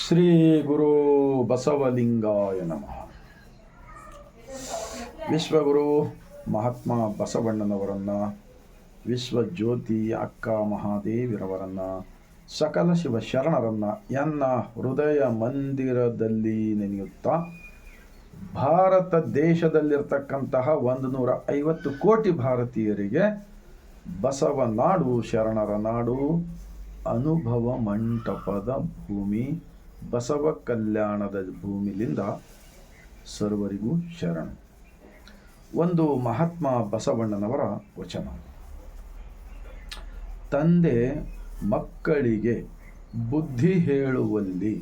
ಶ್ರೀ ಗುರು ಬಸವಲಿಂಗಾಯ ನಮಃ. ವಿಶ್ವಗುರು ಮಹಾತ್ಮ ಬಸವಣ್ಣನವರನ್ನು, ವಿಶ್ವಜ್ಯೋತಿ ಅಕ್ಕ ಮಹಾದೇವಿರವರನ್ನು, ಸಕಲ ಶಿವಶರಣರನ್ನು ಎನ್ನ ಹೃದಯ ಮಂದಿರದಲ್ಲಿ ನೆನೆಯುತ್ತಾ, ಭಾರತ ದೇಶದಲ್ಲಿರ್ತಕ್ಕಂತಹ 150 ಕೋಟಿ ಭಾರತೀಯರಿಗೆ ಬಸವನಾಡು ಶರಣರ ನಾಡು, ಅನುಭವ ಮಂಟಪದ ಭೂಮಿ, ಬಸವ ಕಲ್ಯಾಣದ ಭೂಮಿಲಿಂದ ಸರ್ವರಿಗೂ ಶರಣ. ಒಂದು ಮಹಾತ್ಮ ಬಸವಣ್ಣನವರ ವಚನ. ತಂದೆ ಮಕ್ಕಳಿಗೆ ಬುದ್ಧಿ ಹೇಳುವಲ್ಲಿ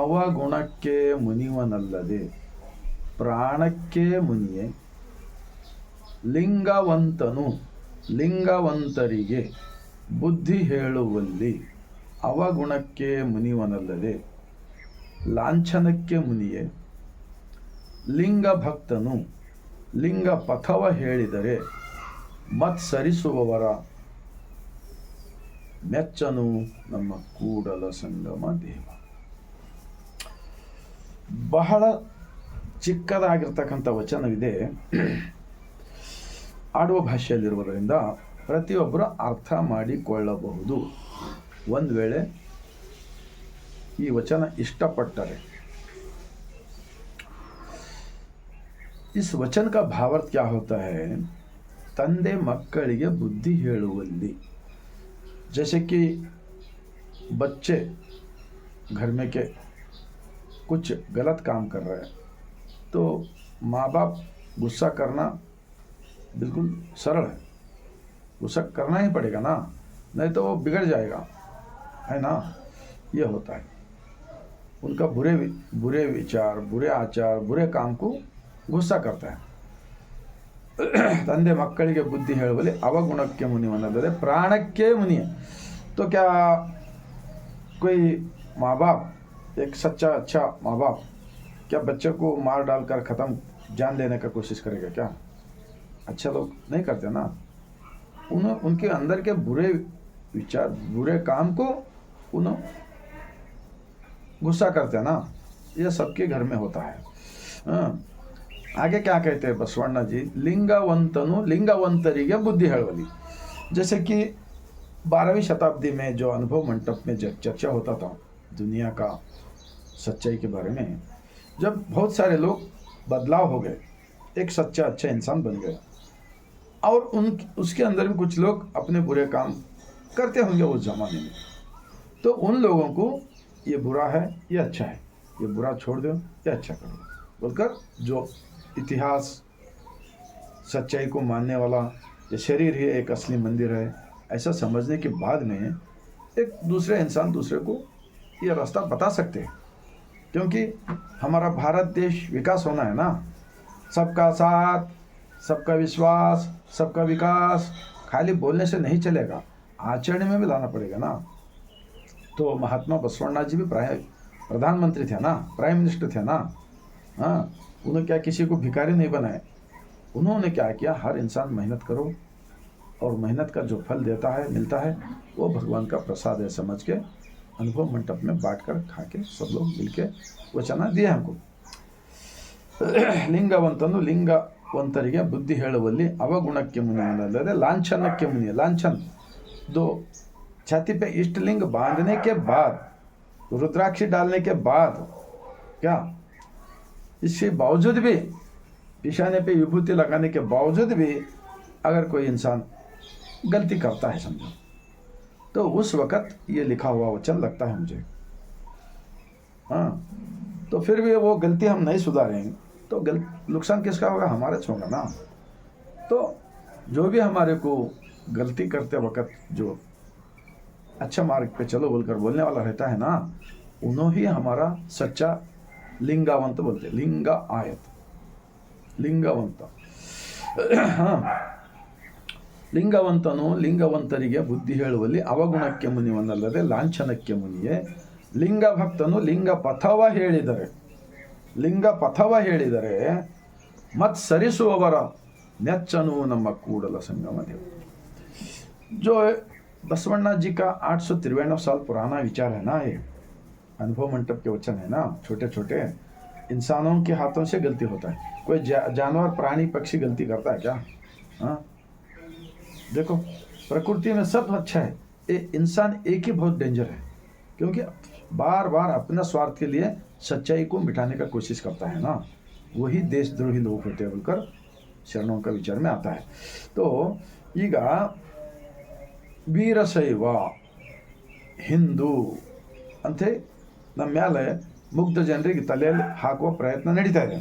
ಅವಗುಣಕ್ಕೆ ಮುನಿವನಲ್ಲದೆ ಪ್ರಾಣಕ್ಕೆ ಮುನಿಯೇ. ಲಿಂಗವಂತನು ಲಿಂಗವಂತರಿಗೆ ಬುದ್ಧಿ ಹೇಳುವಲ್ಲಿ ಅವಗುಣಕ್ಕೆ ಮುನಿವನಲ್ಲದೆ ಲಾಂಛನಕ್ಕೆ ಮುನಿಯೇ. ಲಿಂಗ ಭಕ್ತನು ಲಿಂಗ ಪಥವ ಹೇಳಿದರೆ ಮತ್ಸರಿಸುವವರ ಮೆಚ್ಚನು ನಮ್ಮ ಕೂಡಲ ಸಂಗಮ ದೇವ. ಬಹಳ ಚಿಕ್ಕದಾಗಿರ್ತಕ್ಕಂಥ ವಚನವಿದೆ. ಆಡುವ ಭಾಷೆಯಲ್ಲಿರುವುದರಿಂದ ಪ್ರತಿಯೊಬ್ಬರು ಅರ್ಥ ಮಾಡಿಕೊಳ್ಳಬಹುದು. ಒಂದು ವೇಳೆ ಈ ವಚನ ಇಷ್ಟಪಟ್ಟರೆ. इस वचन का भावार्थ क्या होता है? ತಂದೆ ಮಕ್ಕಳಿಗೆ ಬುದ್ಧि ಹೇಳುವಲ್ಲಿ. जैसे कि बच्चे घर में के कुछ गलत काम कर रहे हैं तो माँ बाप गुस्सा करना बिल्कुल सरल है. गुस्सा करना ही पड़ेगा ना, नहीं तो वो बिगड़ जाएगा, है ना. ये होता है उनका बुरे विचार, बुरे आचार, बुरे काम को गुस्सा करता है. ತಂದೆ ಮಕ್ಕಳಿಗೆ ಬುದ್ಧಿ ಹೇಳುವಲ್ಲಿ ಅವಗುಣಕ್ಕೆ ಮುನಿವನಲ್ಲದೆ ಪ್ರಾಣಕ್ಕೆ ಮುನಿಯ. तो क्या कोई माँ बाप, एक सच्चा अच्छा माँ बाप क्या बच्चे को मार डालकर ख़त्म जान लेने का कोशिश करेगा क्या? अच्छा लोग नहीं करते ना. उनके अंदर के बुरे विचार, बुरे काम को गुस्सा करते हैं ना. ये सबके घर में होता है. आगे क्या कहते हैं बसवಣ್ಣ जी? लिंगवंतनु लिंगवंतरिगे बुद्धि हेळुवली. जैसे कि 12वीं शताब्दी में जो अनुभव मंटप में जब चर्चा होता था दुनिया का सच्चाई के बारे में, जब बहुत सारे लोग बदलाव हो गए, एक सच्चा अच्छा इंसान बन गया और उसके अंदर भी कुछ लोग अपने बुरे काम करते होंगे उस ज़माने में. तो उन लोगों को ये बुरा है, ये अच्छा है, ये बुरा छोड़ दो, ये अच्छा करो बोलकर, जो इतिहास सच्चाई को मानने वाला, ये शरीर ही एक असली मंदिर है ऐसा समझने के बाद में एक दूसरे इंसान दूसरे को ये रास्ता बता सकते हैं. क्योंकि हमारा भारत देश विकास होना है ना. सबका साथ, सबका विश्वास, सबका विकास खाली बोलने से नहीं चलेगा, आचरण में भी लाना पड़ेगा ना. तो महात्मा बसवಣ್ಣ जी भी प्रधानमंत्री थे ना, प्राइम मिनिस्टर थे ना. हाँ, उन्होंने क्या किसी को भिखारी नहीं बनाए. उन्होंने क्या किया, हर इंसान मेहनत करो और मेहनत का जो फल देता है, मिलता है, वो भगवान का प्रसाद है समझ के अनुभव मंटप में बांट कर खा के सब लोग मिलके वचन दिए हमको. ಲಿಂಗವಂತನು ಲಿಂಗವಂತರಿಗೆ ಬುದ್ಧಿ ಹೇಳುವಲ್ಲಿ ಅವಗುಣಕ್ಕೆ ಮುನಿಯಲ್ಲದೆ लांछनಕ್ಕೆ मुनिय. लांछन दो छाती पे इष्टलिंग बांधने के बाद, रुद्राक्षी डालने के बाद, क्या इसके बावजूद भी, पिशाने पे विभूति लगाने के बावजूद भी अगर कोई इंसान गलती करता है समझो, तो उस वक़्त ये लिखा हुआ वचन लगता है मुझे. हाँ, तो फिर भी वो गलती हम नहीं सुधारेंगे तो नुकसान किसका होगा? हमारा होगा ना. तो जो भी हमारे को गलती करते वक़्त जो अच्छा मार्ग पे चलो बोलकर बोलने वाला रहता है ना, उन्होंने ही हमारा सच्चा लिंगावंत बोलते. लिंग आयत लिंगವಂತ. ಹಾಂ, ಲಿಂಗವಂತನು ಲಿಂಗವಂತರಿಗೆ ಬುದ್ಧಿ ಹೇಳುವಲ್ಲಿ ಅವಗುಣಕ್ಕೆ ಮುನಿವನಲ್ಲದೆ ಲಾಂಛನಕ್ಕೆ ಮುನಿಯೇ. ಲಿಂಗ ಭಕ್ತನು ಲಿಂಗ ಪಥವ ಹೇಳಿದರೆ ಮತ್ಸರಿಸುವವರ ಮೆಚ್ಚನು ನಮ್ಮ ಕೂಡಲ ಸಂಗಮ ದೇವ. जो बसवಣ್ಣ जी का 893 साल पुराना विचार है ना, ये अनुभव मंटप के वचन है ना, छोटे छोटे। इंसानों के हाथों से गलती होता है, कोई जानवर प्राणी पक्षी गलती करता है क्या? हाँ, देखो प्रकृति में सब अच्छा है, ये इंसान एक ही बहुत डेंजर है, क्योंकि बार बार अपना स्वार्थ के लिए सच्चाई को मिटाने का कोशिश करता है ना, वही देशद्रोही लोग होते हैं बोलकर शरणों का विचार में आता है। तो ಈಗ ವೀರಶೈವ ಹಿಂದೂ ಅಂತೆ ನಮ್ಮ ಮೇಲೆ ಮುಗ್ಧ ಜನರಿಗೆ ತಲೆಯಲ್ಲಿ ಹಾಕುವ ಪ್ರಯತ್ನ ನಡೀತಾ ಇದೆ.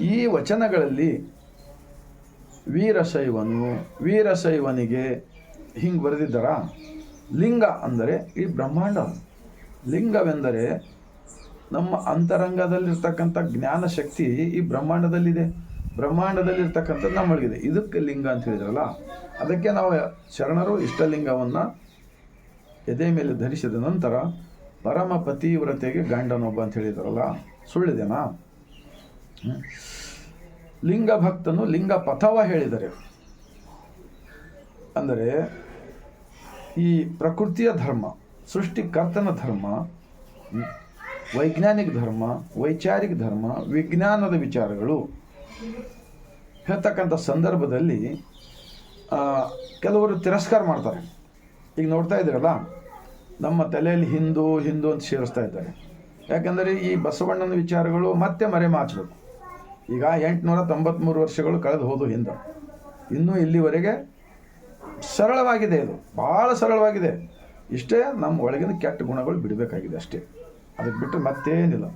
ಈ ವಚನಗಳಲ್ಲಿ ವೀರಶೈವನಿಗೆ ಹಿಂಗೆ ಬರೆದಿದ್ದಾರ. ಲಿಂಗ ಅಂದರೆ ಈ ಬ್ರಹ್ಮಾಂಡ. ಲಿಂಗವೆಂದರೆ ನಮ್ಮ ಅಂತರಂಗದಲ್ಲಿರ್ತಕ್ಕಂಥ ಜ್ಞಾನ ಶಕ್ತಿ ಈ ಬ್ರಹ್ಮಾಂಡದಲ್ಲಿದೆ, ಬ್ರಹ್ಮಾಂಡದಲ್ಲಿರ್ತಕ್ಕಂಥದ್ದು ನಮ್ಮೊಳಗಿದೆ. ಇದಕ್ಕೆ ಲಿಂಗ ಅಂತ ಹೇಳಿದ್ರಲ್ಲ, ಅದಕ್ಕೆ ನಾವು ಶರಣರು ಇಷ್ಟಲಿಂಗವನ್ನು ಎದೆ ಮೇಲೆ ಧರಿಸಿದ ನಂತರ ಪರಮ ಪತಿವ್ರತೆಗೆ ಗಂಡನೊಬ್ಬ ಅಂತ ಹೇಳಿದಾರಲ್ಲ, ಸುಳ್ಳಿದೆನಾ? ಲಿಂಗ ಭಕ್ತನು ಲಿಂಗ ಪಥವ ಹೇಳಿದರೆ, ಅಂದರೆ ಈ ಪ್ರಕೃತಿಯ ಧರ್ಮ, ಸೃಷ್ಟಿಕರ್ತನ ಧರ್ಮ, ವೈಜ್ಞಾನಿಕ ಧರ್ಮ, ವೈಚಾರಿಕ ಧರ್ಮ, ವಿಜ್ಞಾನದ ವಿಚಾರಗಳು ಹೇಳ್ತಕ್ಕಂಥ ಸಂದರ್ಭದಲ್ಲಿ ಕೆಲವರು ತಿರಸ್ಕಾರ ಮಾಡ್ತಾರೆ. ಈಗ ನೋಡ್ತಾ ಇದ್ದೀರಲ್ಲ, ನಮ್ಮ ತಲೆಯಲ್ಲಿ ಹಿಂದೂ ಹಿಂದೂ ಅಂತ ಸೇರಿಸ್ತಾ ಇದ್ದಾರೆ. ಯಾಕಂದರೆ ಈ ಬಸವಣ್ಣನ ವಿಚಾರಗಳು ಮತ್ತೆ ಮರೆಮಾಚಬೇಕು. ಈಗ 893 ವರ್ಷಗಳು ಕಳೆದು ಹೋದು ಹಿಂದೆ, ಇನ್ನೂ ಇಲ್ಲಿವರೆಗೆ ಸರಳವಾಗಿದೆ, ಇದು ಭಾಳ ಸರಳವಾಗಿದೆ. ಇಷ್ಟೇ ನಮ್ಮ ಒಳಗಿನ ಕೆಟ್ಟ ಗುಣಗಳು ಬಿಡಬೇಕಾಗಿದೆ ಅಷ್ಟೇ, ಅದಕ್ಕೆ ಬಿಟ್ಟು ಮತ್ತೇನಿಲ್ಲ.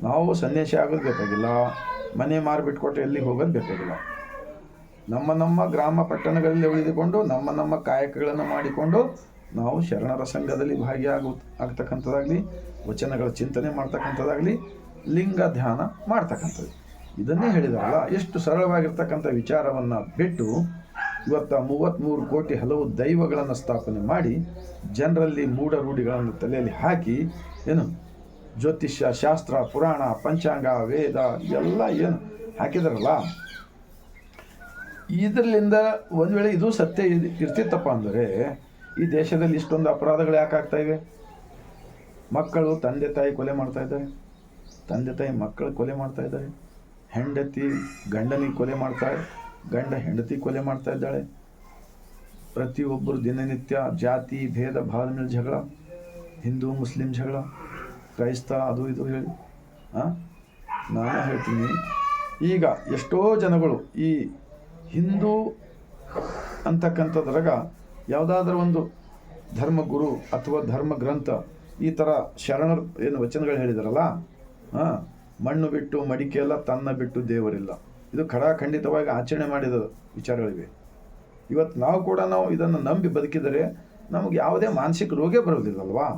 ನಾವು ಸನ್ಯಾಸಿ ಆಗೋದು ಬೇಕಾಗಿಲ್ಲ, ಮನೆ ಮಾರಿಬಿಟ್ಕೊಟ್ಟು ಎಲ್ಲಿಗೆ ಹೋಗೋದು ಬೇಕಾಗಿಲ್ಲ. ನಮ್ಮ ಗ್ರಾಮ ಪಟ್ಟಣಗಳಲ್ಲಿ ಉಳಿದುಕೊಂಡು ನಮ್ಮ ಕಾಯಕಗಳನ್ನು ಮಾಡಿಕೊಂಡು ನಾವು ಶರಣರ ಸಂಘದಲ್ಲಿ ಆಗ್ತಕ್ಕಂಥದ್ದಾಗಲಿ, ವಚನಗಳ ಚಿಂತನೆ ಮಾಡ್ತಕ್ಕಂಥದ್ದಾಗಲಿ, ಲಿಂಗ ಧ್ಯಾನ ಮಾಡ್ತಕ್ಕಂಥದ್ದು, ಇದನ್ನೇ ಹೇಳಿದಾರಲ್ಲ. ಎಷ್ಟು ಸರಳವಾಗಿರ್ತಕ್ಕಂಥ ವಿಚಾರವನ್ನು ಬಿಟ್ಟು ಇವತ್ತು 33 ಕೋಟಿ ಹಲವು ದೈವಗಳನ್ನು ಸ್ಥಾಪನೆ ಮಾಡಿ ಜನರಲ್ಲಿ ಮೂಢ ರೂಢಿಗಳನ್ನು ತಲೆಯಲ್ಲಿ ಹಾಕಿ ಏನು ಜ್ಯೋತಿಷ್ಯ, ಶಾಸ್ತ್ರ, ಪುರಾಣ, ಪಂಚಾಂಗ, ವೇದ ಎಲ್ಲ ಏನು ಹಾಕಿದಾರಲ್ಲ, ಇದರಿಂದ ಒಂದು ವೇಳೆ ಇದು ಸತ್ಯ ಇರ್ತಿತ್ತಪ್ಪ ಅಂದರೆ ಈ ದೇಶದಲ್ಲಿ ಇಷ್ಟೊಂದು ಅಪರಾಧಗಳು ಯಾಕೆ ಆಗ್ತಾ ಇವೆ? ಮಕ್ಕಳು ತಂದೆ ತಾಯಿ ಕೊಲೆ ಮಾಡ್ತಾ ಇದ್ದಾರೆ, ತಂದೆ ತಾಯಿ ಮಕ್ಕಳು ಕೊಲೆ ಮಾಡ್ತಾ ಇದ್ದಾರೆ, ಹೆಂಡತಿ ಗಂಡನಿಗೆ ಕೊಲೆ ಮಾಡ್ತಾಳೆ, ಗಂಡ ಹೆಂಡತಿ ಕೊಲೆ ಮಾಡ್ತಾ ಇದ್ದಾಳೆ. ಪ್ರತಿಯೊಬ್ಬರು ದಿನನಿತ್ಯ ಜಾತಿ ಭೇದ ಭಾವದ ಮೇಲೆ ಜಗಳ, ಹಿಂದೂ ಮುಸ್ಲಿಂ ಜಗಳ, ಕ್ರೈಸ್ತ ಅದು ಇದು ಹೇಳಿ. ನಾನು ಹೇಳ್ತೀನಿ, ಈಗ ಎಷ್ಟೋ ಜನಗಳು ಈ ಹಿಂದೂ ಅಂತಕ್ಕಂಥದ್ರಾಗ ಯಾವುದಾದ್ರೂ ಒಂದು ಧರ್ಮಗುರು ಅಥವಾ ಧರ್ಮ ಗ್ರಂಥ ಈ ಥರ ಶರಣರು ಏನು ವಚನಗಳು ಹೇಳಿದಾರಲ್ಲ, ಮಣ್ಣು ಬಿಟ್ಟು ಮಡಿಕೆಯಲ್ಲ, ತನ್ನ ಬಿಟ್ಟು ದೇವರಿಲ್ಲ, ಇದು ಖಂಡಿತವಾಗಿ ಆಚರಣೆ ಮಾಡಿದ ವಿಚಾರಗಳಿವೆ. ಇವತ್ತು ನಾವು ಇದನ್ನು ನಂಬಿ ಬದುಕಿದರೆ ನಮಗೆ ಯಾವುದೇ ಮಾನಸಿಕ ರೋಗೇ ಬರೋದಿಲ್ಲಲ್ವಾ?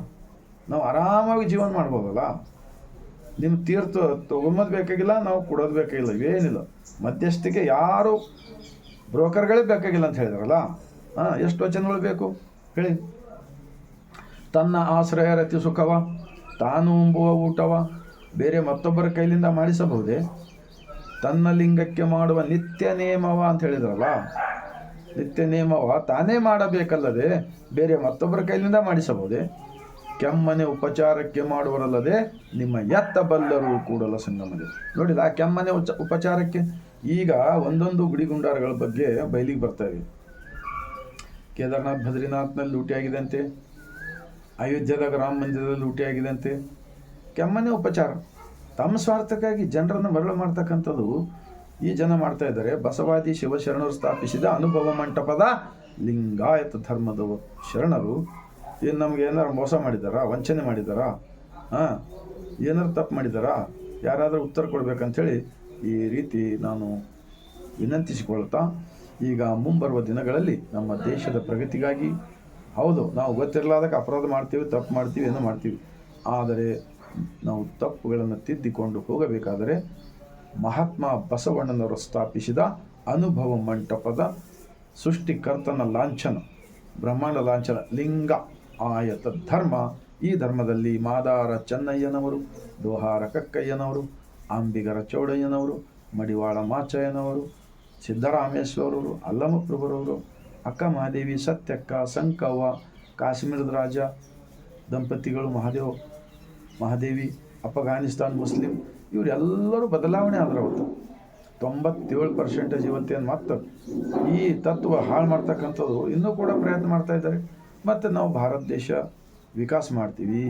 ನಾವು ಆರಾಮಾಗಿ ಜೀವನ ಮಾಡ್ಬೋದಲ್ಲ. ನಿಮ್ಮ ತೀರ್ಥ ತೊಗೊಂಬದು ಬೇಕಾಗಿಲ್ಲ, ನಾವು ಕೊಡೋದು ಬೇಕಾಗಿಲ್ಲ, ಇವೇನಿಲ್ಲ. ಮಧ್ಯಸ್ಥಿಕೆ ಯಾರು ಬ್ರೋಕರ್ಗಳೇ ಬೇಕಾಗಿಲ್ಲ ಅಂತ ಹೇಳಿದಾರಲ್ಲ. ಎಷ್ಟು ವಚನಗಳು ಬೇಕು ಹೇಳಿ? ತನ್ನ ಆಶ್ರಯ ರತಿ ಸುಖವ, ತಾನು ಉಂಬುವ ಊಟವ ಬೇರೆ ಮತ್ತೊಬ್ಬರ ಕೈಲಿಂದ ಮಾಡಿಸಬಹುದೇ? ತನ್ನ ಲಿಂಗಕ್ಕೆ ಮಾಡುವ ನಿತ್ಯ ನೇಮವ ಅಂತ ಹೇಳಿದ್ರಲ್ಲ, ನಿತ್ಯ ನೇಮವ ತಾನೇ ಮಾಡಬೇಕಲ್ಲದೆ ಬೇರೆ ಮತ್ತೊಬ್ಬರ ಕೈಲಿಂದ ಮಾಡಿಸಬಹುದೇ? ಕೆಮ್ಮನೆ ಉಪಚಾರಕ್ಕೆ ಮಾಡುವರಲ್ಲದೆ ನಿಮ್ಮ ಎತ್ತ ಬಲ್ಲರು ಕೂಡಲ ಸಂಗಮದೆ. ನೋಡಿದ ಆ ಕೆಮ್ಮನೆ ಉಪಚಾರಕ್ಕೆ ಈಗ ಒಂದೊಂದು ಗುಡಿಗುಂಡಾರಗಳ ಬಗ್ಗೆ ಬಯಲಿಗೆ ಬರ್ತಾ ಇವೆ. ಕೇದಾರ್ನಾಥ್ ಬದ್ರಿನಾಥ್ನಲ್ಲಿ ಲೂಟಿಯಾಗಿದೆ ಅಂತೆ, ಅಯೋಧ್ಯೆದಾಗ ರಾಮ ಮಂದಿರದಲ್ಲಿ ಲೂಟಿಯಾಗಿದೆ ಅಂತೆ. ಕೆಮ್ಮನೆ ಉಪಚಾರ, ತಮ್ಮ ಸ್ವಾರ್ಥಕ್ಕಾಗಿ ಜನರನ್ನು ಮರಳು ಮಾಡ್ತಕ್ಕಂಥದ್ದು ಈ ಜನ ಮಾಡ್ತಾ ಇದ್ದಾರೆ. ಬಸವಾದಿ ಶಿವಶರಣರು ಸ್ಥಾಪಿಸಿದ ಅನುಭವ ಮಂಟಪದ ಲಿಂಗಾಯತ ಧರ್ಮದ ಶರಣರು ಏನು ನಮ್ಗೆ ಏನಾರು ಮೋಸ ಮಾಡಿದಾರಾ, ವಂಚನೆ ಮಾಡಿದಾರಾ, ಏನಾರು ತಪ್ಪು ಮಾಡಿದಾರಾ? ಯಾರಾದರೂ ಉತ್ತರ ಕೊಡ್ಬೇಕಂಥೇಳಿ ಈ ರೀತಿ ನಾನು ವಿನಂತಿಸಿಕೊಳ್ತಾ, ಈಗ ಮುಂಬರುವ ದಿನಗಳಲ್ಲಿ ನಮ್ಮ ದೇಶದ ಪ್ರಗತಿಗಾಗಿ, ಹೌದು ನಾವು ಗೊತ್ತಿರಲಾದಕ್ಕೆ ಅಪರಾಧ ಮಾಡ್ತೀವಿ, ತಪ್ಪು ಮಾಡ್ತೀವಿ, ಏನೋ ಮಾಡ್ತೀವಿ, ಆದರೆ ನಾವು ತಪ್ಪುಗಳನ್ನು ತಿದ್ದಿಕೊಂಡು ಹೋಗಬೇಕಾದರೆ ಮಹಾತ್ಮ ಬಸವಣ್ಣನವರು ಸ್ಥಾಪಿಸಿದ ಅನುಭವ ಮಂಟಪದ ಸೃಷ್ಟಿಕರ್ತನ ಲಾಂಛನ, ಬ್ರಹ್ಮಾಂಡ ಲಾಂಛನ ಲಿಂಗ ಆಯತ ಧರ್ಮ. ಈ ಧರ್ಮದಲ್ಲಿ ಮಾದಾರ ಚೆನ್ನಯ್ಯನವರು, ದೋಹಾರ ಕಕ್ಕಯ್ಯನವರು, ಅಂಬಿಗರ ಚೌಡಯ್ಯನವರು, ಮಡಿವಾಳ ಮಾಚಯ್ಯನವರು, ಸಿದ್ದರಾಮೇಶ್ವರವರು, ಅಲ್ಲಮಪ್ರಭುರವರು, ಅಕ್ಕ ಮಹಾದೇವಿ, ಸತ್ಯಕ್ಕ, ಸಂಕವ್ವ, ಕಾಶ್ಮೀರದ ರಾಜ ದಂಪತಿಗಳು, ಮಹಾದೇವ್ ಮಹಾದೇವಿ, ಅಫ್ಘಾನಿಸ್ತಾನ್ ಮುಸ್ಲಿಂ, ಇವರೆಲ್ಲರೂ ಬದಲಾವಣೆ ಆದ್ರೆ ಅವತ್ತು 97% ಇವತ್ತೇನು ಮತ್ತು ಈ ತತ್ವ ಹಾಳು ಮಾಡ್ತಕ್ಕಂಥದ್ದು ಇನ್ನೂ ಕೂಡ ಪ್ರಯತ್ನ ಮಾಡ್ತಾ ಇದ್ದಾರೆ. ಮತ್ತು ನಾವು ಭಾರತ ದೇಶ ವಿಕಾಸ ಮಾಡ್ತೀವಿ.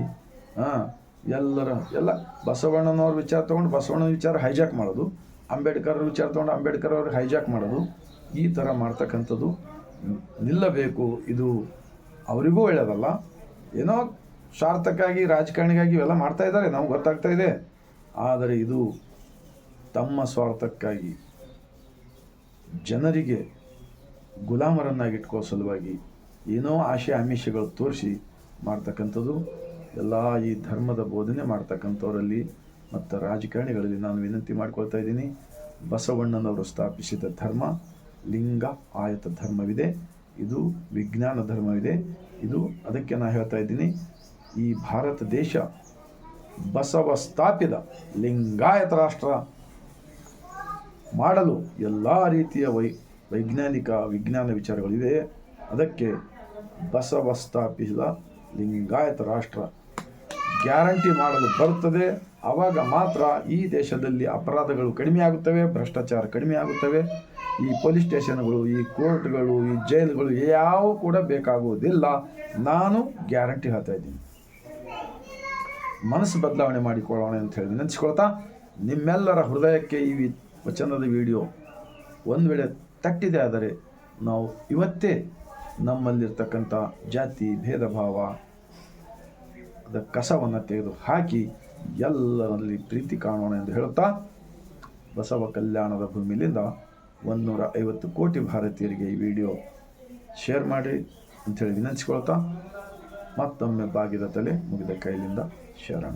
ಎಲ್ಲ ಬಸವಣ್ಣನವ್ರ ವಿಚಾರ ತೊಗೊಂಡು ಬಸವಣ್ಣನ ವಿಚಾರ ಹೈಜಾಕ್ ಮಾಡೋದು, ಅಂಬೇಡ್ಕರ್ ವಿಚಾರ ತೊಗೊಂಡು ಅಂಬೇಡ್ಕರ್ ಅವ್ರಿಗೆ ಹೈಜಾಕ್ ಮಾಡೋದು, ಈ ಥರ ಮಾಡ್ತಕ್ಕಂಥದ್ದು ನಿಲ್ಲಬೇಕು. ಇದು ಅವರಿಗೂ ಒಳ್ಳೆಯದಲ್ಲ. ಏನೋ ಸ್ವಾರ್ಥಕ್ಕಾಗಿ ರಾಜಕಾರಣಿಗಾಗಿ ಇವೆಲ್ಲ ಮಾಡ್ತಾ ಇದ್ದಾರೆ, ನಮ್ಗೆ ಗೊತ್ತಾಗ್ತಾ ಇದೆ. ಆದರೆ ಇದು ತಮ್ಮ ಸ್ವಾರ್ಥಕ್ಕಾಗಿ ಜನರಿಗೆ ಗುಲಾಮರನ್ನಾಗಿಟ್ಕೋ ಸಲುವಾಗಿ ಏನೋ ಆಶೆ ಆಮಿಷಗಳು ತೋರಿಸಿ ಮಾಡ್ತಕ್ಕಂಥದ್ದು ಎಲ್ಲ ಈ ಧರ್ಮದ ಬೋಧನೆ ಮಾಡ್ತಕ್ಕಂಥವರಲ್ಲಿ ಮತ್ತು ರಾಜಕಾರಣಿಗಳಲ್ಲಿ ನಾನು ವಿನಂತಿ ಮಾಡ್ಕೊಳ್ತಾ ಇದ್ದೀನಿ. ಬಸವಣ್ಣನವರು ಸ್ಥಾಪಿಸಿದ ಧರ್ಮ ಲಿಂಗ ಆಯತ ಧರ್ಮವಿದೆ, ಇದು ವಿಜ್ಞಾನ ಧರ್ಮವಿದೆ. ಇದು ಅದಕ್ಕೆ ನಾನು ಹೇಳ್ತಾ ಇದ್ದೀನಿ, ಈ ಭಾರತ ದೇಶ ಬಸವ ಸ್ಥಾಪಿತ ಲಿಂಗಾಯತ ರಾಷ್ಟ್ರ ಮಾಡಲು ಎಲ್ಲ ರೀತಿಯ ವಿಜ್ಞಾನ ವಿಚಾರಗಳಿವೆ. ಅದಕ್ಕೆ ಬಸವ ಸ್ಥಾಪಿಸಿದ ಲಿಂಗಾಯತ ರಾಷ್ಟ್ರ ಗ್ಯಾರಂಟಿ ಮಾಡಲು ಬರುತ್ತದೆ. ಆವಾಗ ಮಾತ್ರ ಈ ದೇಶದಲ್ಲಿ ಅಪರಾಧಗಳು ಕಡಿಮೆ ಆಗುತ್ತವೆ, ಭ್ರಷ್ಟಾಚಾರ ಕಡಿಮೆ ಆಗುತ್ತವೆ. ಈ ಪೊಲೀಸ್ ಸ್ಟೇಷನ್ಗಳು, ಈ ಕೋರ್ಟ್ಗಳು, ಈ ಜೈಲುಗಳು ಯಾವ ಕೂಡ ಬೇಕಾಗುವುದಿಲ್ಲ. ನಾನು ಗ್ಯಾರಂಟಿ ಹೇಳ್ತಾ ಇದ್ದೀನಿ. ಮನಸ್ಸು ಬದಲಾವಣೆ ಮಾಡಿಕೊಳ್ಳೋಣ ಅಂತ ಹೇಳಿ ವಿನಂತಿಸ್ಕೊಳ್ತಾ, ನಿಮ್ಮೆಲ್ಲರ ಹೃದಯಕ್ಕೆ ಈ ವಚನದ ವಿಡಿಯೋ ಒಂದು ವೇಳೆ ತಟ್ಟಿದೆ ಆದರೆ ನಾವು ಇವತ್ತೇ ನಮ್ಮಲ್ಲಿರ್ತಕ್ಕಂಥ ಜಾತಿ ಭೇದ ಭಾವ ಅದ ಕಸವನ್ನು ತೆಗೆದು ಹಾಕಿ ಎಲ್ಲರಲ್ಲಿ ಪ್ರೀತಿ ಕಾಣೋಣ ಎಂದು ಹೇಳುತ್ತಾ, ಬಸವ ಕಲ್ಯಾಣದ ಭೂಮಿಲಿಂದ 150 ಕೋಟಿ ಭಾರತೀಯರಿಗೆ ಈ ವಿಡಿಯೋ ಶೇರ್ ಮಾಡಿ ಅಂಥೇಳಿ ವಿನಂತಿಸ್ಕೊಳ್ತಾ, ಮತ್ತೊಮ್ಮೆ ಬಾಗಿದ ತಲೆ ಮುಗಿದ ಕೈಲಿಂದ ಶರಣ.